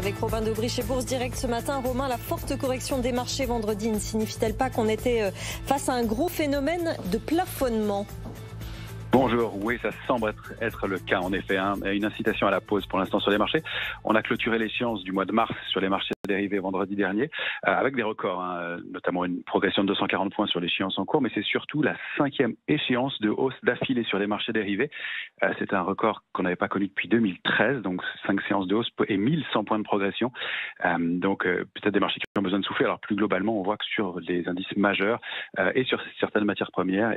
avec Robin Daubry chez Bourse Direct ce matin. Romain, la forte correction des marchés vendredi ne signifie-t-elle pas qu'on était face à un gros phénomène de plafonnement ? Bonjour, oui, ça semble être le cas en effet. Une incitation à la pause pour l'instant sur les marchés. On a clôturé l'échéance du mois de mars sur les marchés dérivés vendredi dernier avec des records, notamment une progression de 240 points sur l'échéance en cours, mais c'est surtout la 5e échéance de hausse d'affilée sur les marchés dérivés. C'est un record qu'on n'avait pas connu depuis 2013, donc 5 séances de hausse et 1100 points de progression. Peut-être des marchés qui ont besoin de souffler. Alors plus globalement, on voit que sur les indices majeurs et sur certaines matières premières,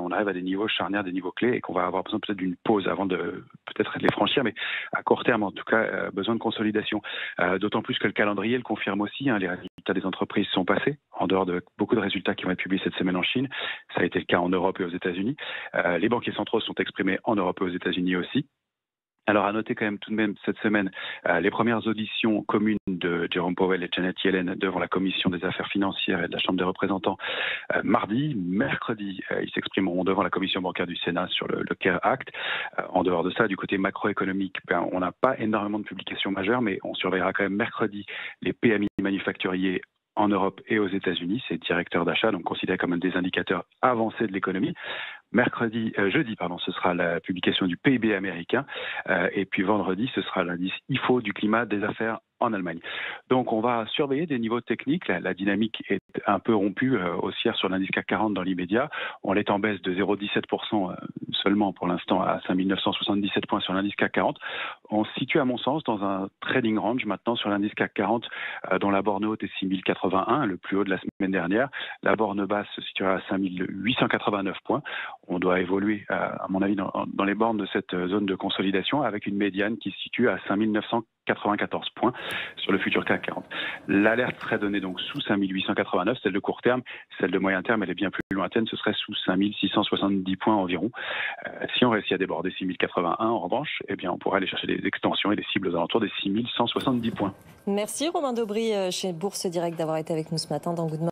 on arrive à des niveaux charnières, des niveaux clés, et qu'on va avoir besoin peut-être d'une pause avant de peut-être les franchir, mais à court terme en tout cas besoin de consolidation. D'autant plus que le calendrier le confirme aussi. Les résultats des entreprises sont passés, en dehors de beaucoup de résultats qui vont être publiés cette semaine en Chine. Ça a été le cas en Europe et aux États-Unis. Les banquiers centraux sont exprimés en Europe et aux États-Unis aussi. Alors à noter quand même tout de même cette semaine les premières auditions communes de Jérôme Powell et Janet Yellen devant la Commission des affaires financières et de la Chambre des représentants mardi. Mercredi, ils s'exprimeront devant la Commission bancaire du Sénat sur le CARE Act. En dehors de ça, du côté macroéconomique, on n'a pas énormément de publications majeures, mais on surveillera quand même mercredi les PMI manufacturiers en Europe et aux États-Unis, c'est directeur d'achat, donc considéré comme un des indicateurs avancés de l'économie. Jeudi, ce sera la publication du PIB américain, et puis vendredi, ce sera l'indice IFO du climat des affaires en Allemagne. Donc on va surveiller des niveaux techniques. La dynamique est un peu rompue haussière sur l'indice CAC 40 dans l'immédiat. On est en baisse de 0,17% seulement pour l'instant à 5 977 points sur l'indice CAC 40. On se situe à mon sens dans un trading range maintenant sur l'indice CAC 40 dont la borne haute est 6 081, le plus haut de la semaine dernière. La borne basse se situera à 5 889 points. On doit évoluer, à mon avis, dans les bornes de cette zone de consolidation avec une médiane qui se situe à 5 994 points sur le futur CAC 40. L'alerte serait donnée donc sous 5 889, celle de court terme. Celle de moyen terme, elle est bien plus lointaine, ce serait sous 5 670 points environ. Si on réussit à déborder 6 081, en revanche, on pourrait aller chercher des extensions et des cibles aux alentours des 6 170 points. Merci Romain Daubry chez Bourse Direct d'avoir été avec nous ce matin dans Good Morning.